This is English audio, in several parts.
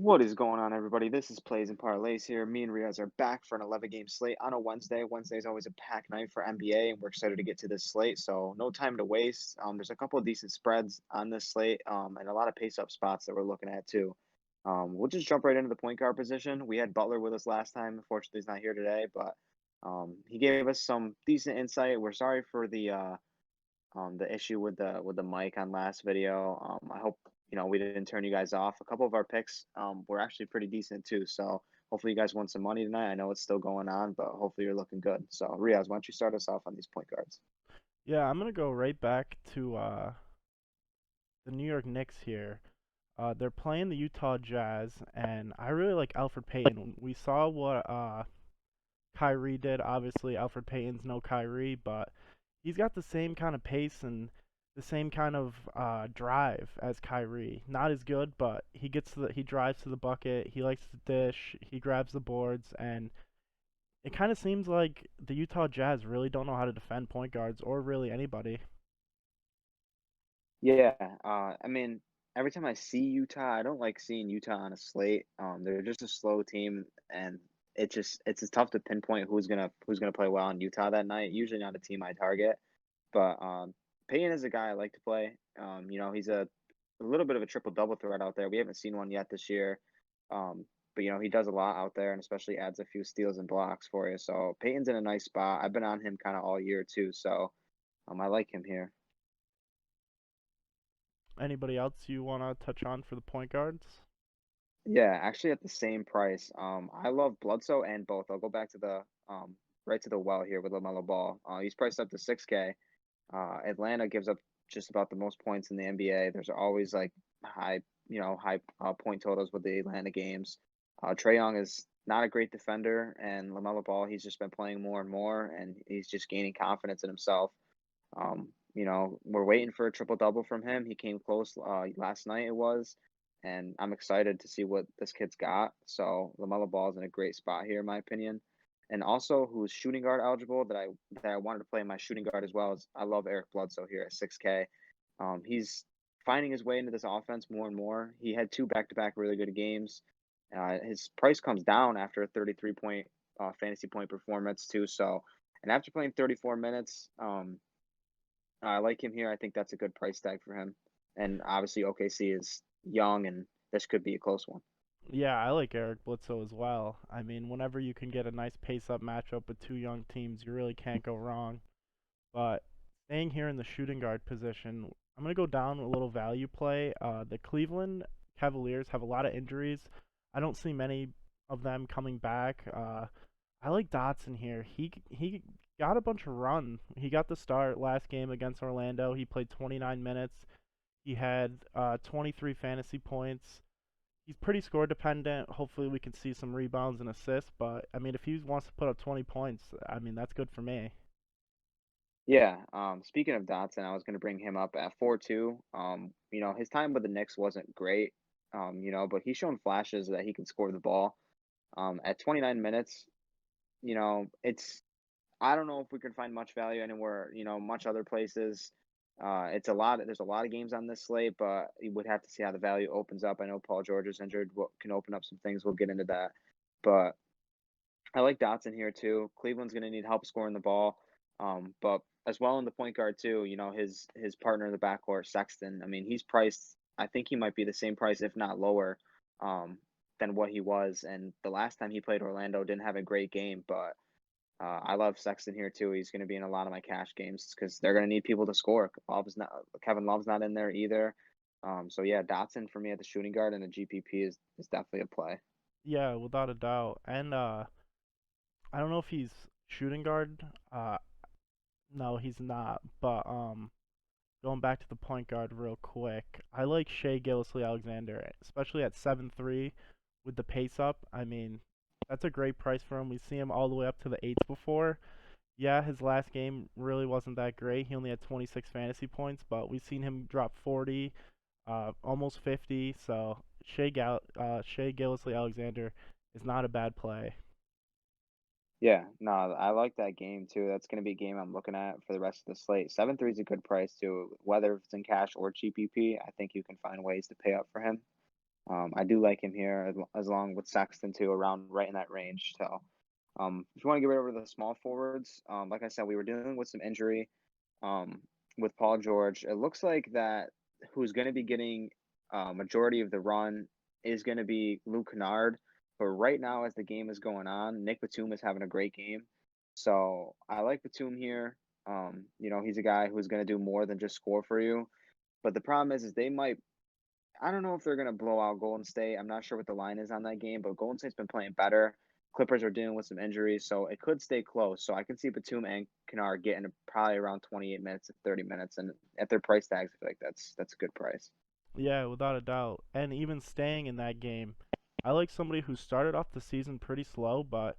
What is going on, everybody? This is Plays and Parlays here. Me and Riaz are back for an 11 game slate on a Wednesday. Wednesday is always a packed night for NBA, and we're excited to get to this slate. So, no time to waste. There's a couple of decent spreads on this slate, and a lot of pace up spots that we're looking at too. We'll just jump right into the point guard position. We had Butler with us last time. Unfortunately, he's not here today, but he gave us some decent insight. We're sorry for the issue with the mic on last video. I hope we didn't turn you guys off. A couple of our picks were actually pretty decent too. So hopefully you guys won some money tonight. I know it's still going on, but hopefully you're looking good. So Riaz, why don't you start us off on these point guards? Yeah, I'm gonna go right back to the New York Knicks here. They're playing the Utah Jazz, and I really like Alfred Payton. We saw what Kyrie did. Obviously, Alfred Payton's no Kyrie, but he's got the same kind of pace and the same kind of drive as Kyrie. Not as good, but he drives to the bucket. He likes to dish. He grabs the boards, and it kind of seems like the Utah Jazz really don't know how to defend point guards or really anybody. Yeah, I mean, every time I see Utah, I don't like seeing Utah on a slate. They're just a slow team, and it's just tough to pinpoint who's gonna play well in Utah that night. Usually not a team I target. But Payton is a guy I like to play. He's a little bit of a triple double threat out there. We haven't seen one yet this year. But he does a lot out there and especially adds a few steals and blocks for you. So Peyton's in a nice spot. I've been on him kind of all year too. So I like him here. Anybody else you want to touch on for the point guards? Yeah, actually at the same price. I love Bledsoe and both. I'll go back to the right to the well here with LaMelo Ball. He's priced up to 6K. Atlanta gives up just about the most points in the NBA. There's always like high point totals with the Atlanta games. Trae Young is not a great defender, and LaMelo Ball, he's just been playing more and more, and he's just gaining confidence in himself. We're waiting for a triple double from him. He came close last night, it was, and I'm excited to see what this kid's got. So LaMelo Ball is in a great spot here, in my opinion. And also, who's shooting guard eligible that I wanted to play in my shooting guard as well is I love Eric Bledsoe here at 6K. He's finding his way into this offense more and more. He had two back-to-back really good games. His price comes down after a 33 point fantasy point performance too. So, and after playing 34 minutes, I like him here. I think that's a good price tag for him. And obviously, OKC is young, and this could be a close one. Yeah, I like Eric Bledsoe as well. I mean, whenever you can get a nice pace-up matchup with two young teams, you really can't go wrong. But staying here in the shooting guard position, I'm gonna go down a little value play. The Cleveland Cavaliers have a lot of injuries. I don't see many of them coming back. I like Dotson here. He got a bunch of run. He got the start last game against Orlando. He played 29 minutes. He had 23 fantasy points. He's pretty score dependent. Hopefully, we can see some rebounds and assists. But I mean, if he wants to put up 20 points, I mean that's good for me. Yeah. Speaking of Dotson, I was going to bring him up at 4-2. His time with the Knicks wasn't great. But he's shown flashes that he can score the ball. At 29 minutes, it's I don't know if we could find much value anywhere, much other places. It's a lot. There's a lot of games on this slate, but you would have to see how the value opens up. I know Paul George is injured, what can open up some things. We'll get into that, but I like Dotson here too. Cleveland's going to need help scoring the ball, but as well in the point guard too. His partner in the backcourt, Sexton. I mean, he's priced. I think he might be the same price, if not lower, um, than what he was. And the last time he played Orlando, didn't have a great game, but I love Sexton here too. He's going to be in a lot of my cash games because they're going to need people to score. Kevin Love's not in there either. So yeah, Dotson for me at the shooting guard and the GPP is definitely a play. Yeah, without a doubt. And I don't know if he's shooting guard. No, he's not. But going back to the point guard real quick, I like Shea Gilgeous-Alexander, especially at 7'3", with the pace up. I mean, that's a great price for him. We see him all the way up to the eights before. Yeah, his last game really wasn't that great. He only had 26 fantasy points, but we've seen him drop 40, almost 50. So Shea Gilgeous-Alexander is not a bad play. Yeah, no, I like that game too. That's going to be a game I'm looking at for the rest of the slate. 7-3 is a good price too. Whether it's in cash or GPP, I think you can find ways to pay up for him. I do like him here as long with Sexton too, around right in that range. So, if you want to get rid of the small forwards, like I said, we were dealing with some injury, um, with Paul George. It looks like that who's going to be getting majority of the run is going to be Luke Kennard. But right now, as the game is going on, Nick Batum is having a great game. So I like Batum here. He's a guy who's going to do more than just score for you. But the problem is they might. I don't know if they're gonna blow out Golden State. I'm not sure what the line is on that game, but Golden State's been playing better. Clippers are dealing with some injuries, so it could stay close. So I can see Batum and Kennard getting probably around 28 minutes to 30 minutes, and at their price tags, I feel like that's a good price. Yeah, without a doubt. And even staying in that game, I like somebody who started off the season pretty slow, but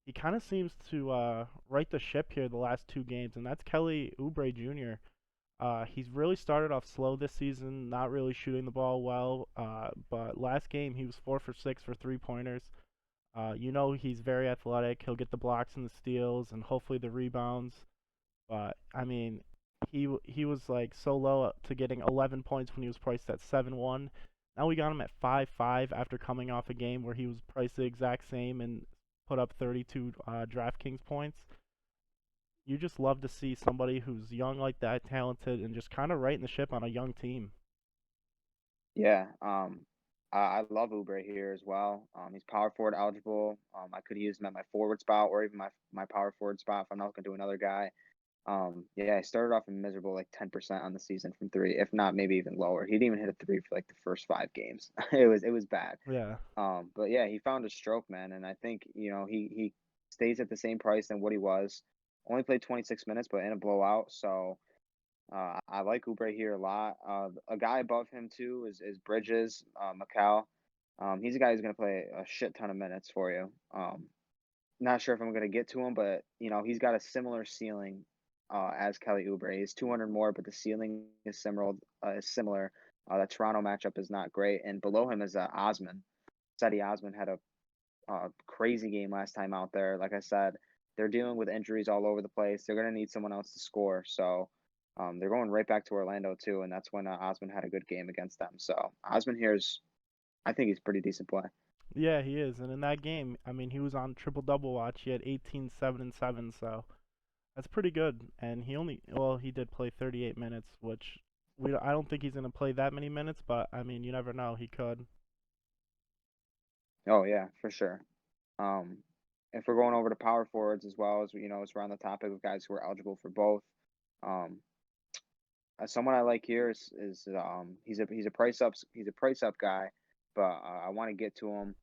he kind of seems to right the ship here the last two games, and that's Kelly Oubre Jr. He's really started off slow this season, not really shooting the ball well. But last game he was 4 for 6 for 3 pointers. He's very athletic. He'll get the blocks and the steals, and hopefully the rebounds. But I mean, he was like so low to getting 11 points when he was priced at 7-1. Now we got him at 5-5 after coming off a game where he was priced the exact same and put up 32 DraftKings points. You just love to see somebody who's young like that, talented, and just kind of righting the ship on a young team. Yeah, I love Oubre here as well. He's power forward eligible. I could use him at my forward spot or even my power forward spot if I'm not looking to another guy. Yeah, I started off in miserable like 10% on the season from three, if not maybe even lower. He didn't even hit a three for like the first 5 games. It was bad. Yeah, But yeah, he found his stroke, man, and I think he stays at the same price than what he was. Only played 26 minutes, but in a blowout. So I like Oubre here a lot. A guy above him too is Bridges, Macau. He's a guy who's gonna play a shit ton of minutes for you. Not sure if I'm gonna get to him, but he's got a similar ceiling as Kelly Oubre. He's 200 more, but the ceiling is similar. Is similar. The Toronto matchup is not great, and below him is Osman. Seti Osman had a crazy game last time out there. Like I said, they're dealing with injuries all over the place. They're gonna need someone else to score. So they're going right back to Orlando too, and that's when Osman had a good game against them. So Osman I think he's pretty decent play. yeah, he is. And in that game, I mean, he was on triple double watch. He had 18, 7, and 7, so that's pretty good. And he did play 38 minutes, which I don't think he's gonna play that many minutes, but I mean, you never know. He could. Oh yeah, for sure. Um, if we're going over to power forwards as well as as we're on the topic of guys who are eligible for both. Um, Someone I like here is he's a price up guy, but I want to get to him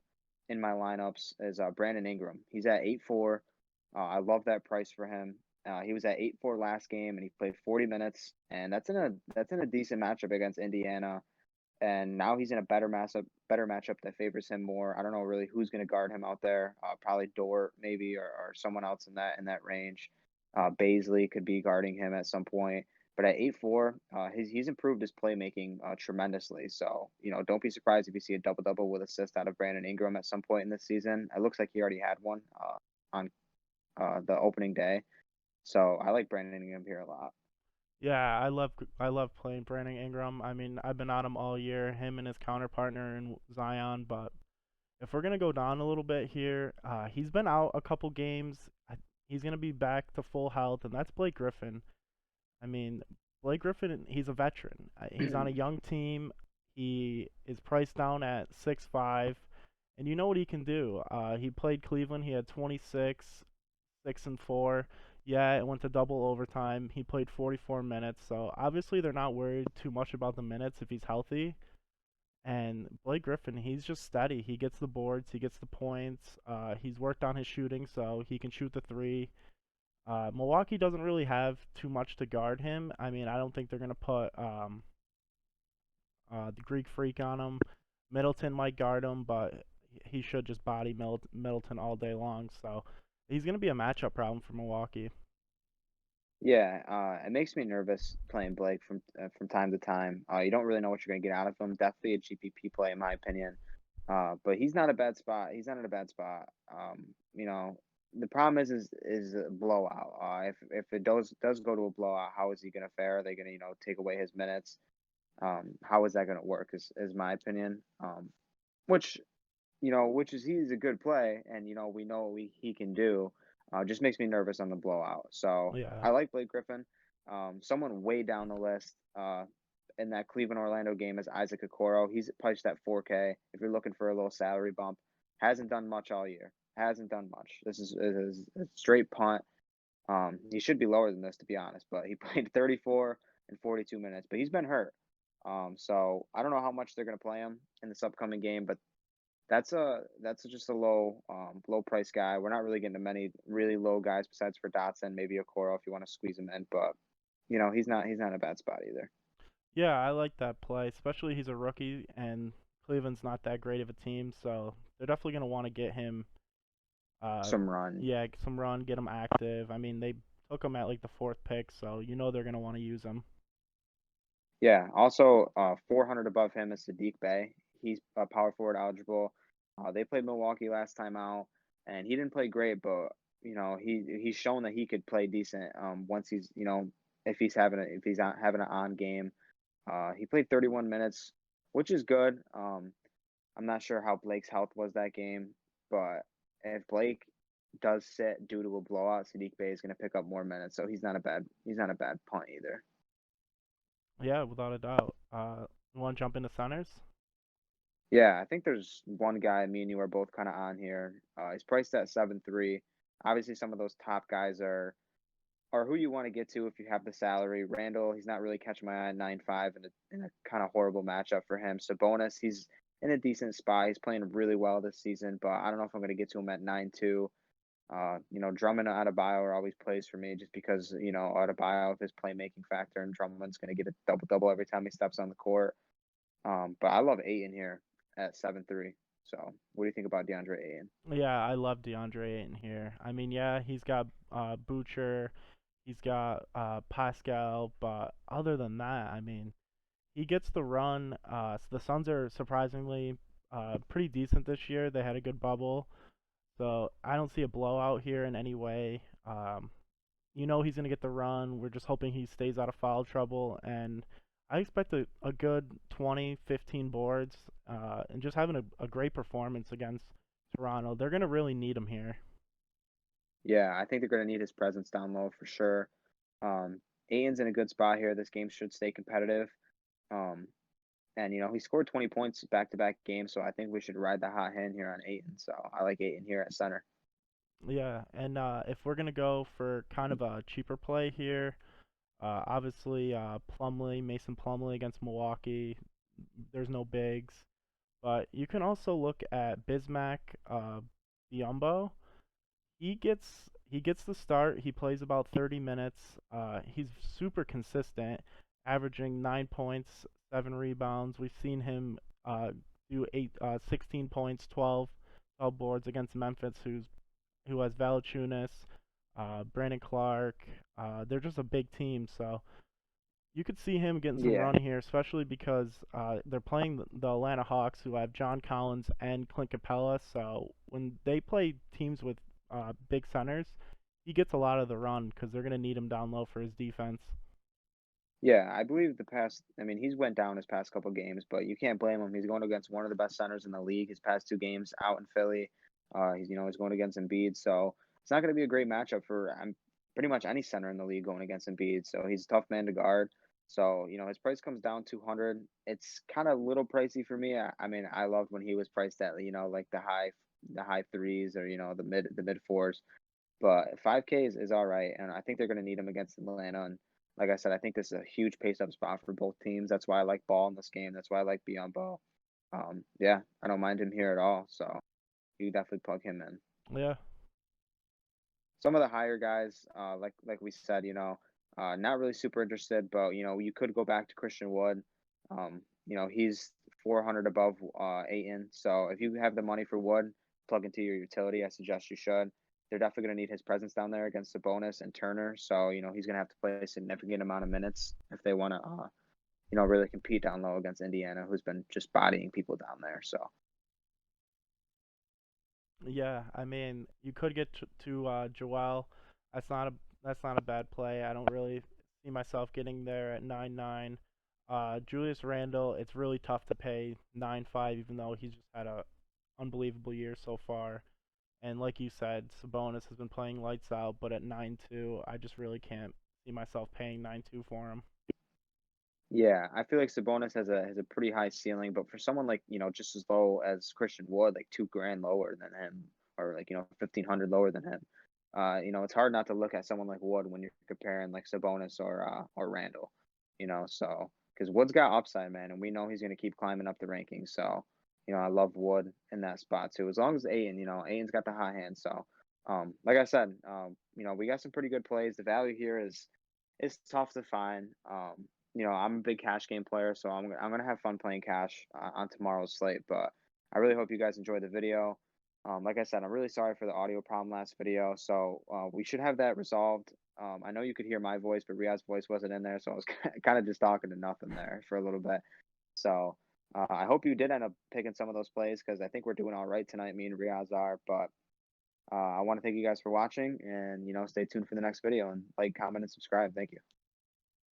in my lineups is Brandon Ingram. He's at 8-4. I love that price for him. He was at 8-4 last game, and he played 40 minutes, and that's in a decent matchup against Indiana. And now he's in a better matchup that favors him more. I don't know really who's going to guard him out there. Probably Dort maybe, or someone else in that range. Baisley could be guarding him at some point. But at 8-4, he's improved his playmaking tremendously. So don't be surprised if you see a double double with assist out of Brandon Ingram at some point in this season. It looks like he already had one on the opening day. So I like Brandon Ingram here a lot. Yeah, I love playing Brandon Ingram. I mean, I've been on him all year, him and his counterpartner in Zion. But if we're gonna go down a little bit here, he's been out a couple games. He's gonna be back to full health, and that's Blake Griffin. I mean, Blake Griffin, he's a veteran. He's on a young team. He is priced down at 6'5", and you know what he can do. He played Cleveland. He had 26, 6 and 4. Yeah, it went to double overtime. He played 44 minutes, so obviously they're not worried too much about the minutes if he's healthy. And Blake Griffin, he's just steady. He gets the boards, he gets the points. He's worked on his shooting, so he can shoot the three. Milwaukee doesn't really have too much to guard him. I mean, I don't think they're gonna put the Greek Freak on him. Middleton might guard him, but he should just body Middleton all day long. So he's gonna be a matchup problem for Milwaukee. Yeah, it makes me nervous playing Blake from time to time. You don't really know what you're gonna get out of him. Definitely a GPP play in my opinion. But he's not a bad spot. He's not in a bad spot. The problem is a blowout. If it does go to a blowout, how is he gonna fare? Are they gonna take away his minutes? How is that gonna work? Is my opinion. which which is he's a good play, and we know he can do. Just makes me nervous on the blowout. So Yeah. I like Blake Griffin. Someone way down the list in that Cleveland Orlando game is Isaac Okoro. He's priced at 4K. If you're looking for a little salary bump, hasn't done much all year. Hasn't done much. This is a straight punt. He should be lower than this to be honest, but he played 34 and 42 minutes, but he's been hurt. So I don't know how much they're gonna play him in this upcoming game, but just a low price guy. We're not really getting to many really low guys besides for Dotson, maybe Okoro if you want to squeeze him in, but he's not in a bad spot either. Yeah, I like that play, especially he's a rookie and Cleveland's not that great of a team, so they're definitely going to want to get him uh Some run. yeah, some run, get him active. I mean, they took him at like the fourth pick, so they're going to want to use him. Yeah. Also, 400 above him is Sadiq Bey. He's power forward eligible. They played Milwaukee last time out, and he didn't play great, but he's shown that he could play decent. Once he's if he's not having an on game. He played 31 minutes, which is good. I'm not sure how Blake's health was that game, but if Blake does sit due to a blowout, Sadiq Bey is going to pick up more minutes, so he's not a bad punt either. Yeah, without a doubt. You want to jump into centers? Yeah, I think there's one guy me and you are both kind of on here. He's priced at 7.3. Obviously, some of those top guys are who you want to get to if you have the salary. Randall, he's not really catching my eye at 9.5 in a kind of horrible matchup for him. Sabonis, he's in a decent spot. He's playing really well this season, but I don't know if I'm going to get to him at 9.2. Drummond and Adebayo always plays for me just because, Adebayo of his playmaking factor and Drummond's going to get a double double every time he steps on the court. But I love Ayton here at 7.3. So what do you think about DeAndre Ayton? Yeah, I love DeAndre Ayton here. I mean, yeah, he's got Butcher, he's got Pascal, but other than that, I mean, he gets the run. The Suns are surprisingly pretty decent this year. They had a good bubble, so I don't see a blowout here in any way. He's gonna get the run. We're just hoping he stays out of foul trouble, and I expect a good 20, 15 boards, and just having a great performance against Toronto. They're gonna really need him here. Yeah, I think they're going to need his presence down low for sure. Ayton's in a good spot here. This game should stay competitive. Um, and he scored 20 points back to back games, so I think we should ride the hot hand here on Ayton. So I like Ayton here at center. Yeah, and if we're gonna go for kind of a cheaper play here, obviously Mason Plumlee against Milwaukee. There's no bigs, but you can also look at Bismack Biyombo. He gets the start. He plays about 30 minutes. He's super consistent, averaging 9 points, 7 rebounds. We've seen him do 16 points, 12 boards against Memphis, who has Valanciunas, Brandon Clark. They're just a big team, so you could see him getting some Yeah, run here, especially because they're playing the Atlanta Hawks, who have John Collins and Clint Capella. So when they play teams with big centers, he gets a lot of the run because they're going to need him down low for his defense. yeah. I believe I mean, he's went down his past couple games, but you can't blame him. He's going against one of the best centers in the league. His past two games out in Philly, he's going against Embiid, so it's not going to be a great matchup for pretty much any center in the league going against Embiid. So he's a tough man to guard. So his price comes down 200. It's kind of a little pricey for me. I mean, I loved when he was priced at like the high threes or the mid fours. But 5K is all right, and I think they're going to need him against Atlanta. And like I said, I think this is a huge pace up spot for both teams. That's why I like Ball in this game. That's why I like Ball. Yeah, I don't mind him here at all. So you definitely plug him in. Yeah, Some of the higher guys, like we said, not really super interested, but you could go back to Christian Wood. He's 400 above Ayton. So if you have the money for Wood, plug into your utility. I suggest you should. They're definitely going to need his presence down there against Sabonis and Turner. So he's going to have to play a significant amount of minutes if they want to, really compete down low against Indiana, who's been just bodying people down there. So yeah. I mean, you could get to Joel. That's not a that's not a bad play. I don't really see myself getting there at 9-9. Julius Randle, it's really tough to pay 9.5, even though he's just had a unbelievable year so far. And like you said, Sabonis has been playing lights out, but at 9.2, I just really can't see myself paying 9.2 for him. Yeah, I feel like Sabonis has a pretty high ceiling, but for someone like, just as low as Christian Wood, like 2 grand lower than him, or like, 1,500 lower than him, it's hard not to look at someone like Wood when you're comparing like Sabonis or Randall, so because Wood's got upside, man, and we know he's gonna keep climbing up the rankings. So, I love Wood in that spot too. As long as Ayton, Ayton's got the hot hand. So, like I said, we got some pretty good plays. The value here is tough to find. I'm a big cash game player, so I'm gonna have fun playing cash on tomorrow's slate. But I really hope you guys enjoyed the video. Like I said, I'm really sorry for the audio problem last video. So we should have that resolved. I know you could hear my voice, but Riyad's voice wasn't in there, so I was kind of just talking to nothing there for a little bit. So I hope you did end up picking some of those plays because I think we're doing all right tonight. Me and Riyad's are, but I want to thank you guys for watching, and stay tuned for the next video and like, comment, and subscribe. Thank you.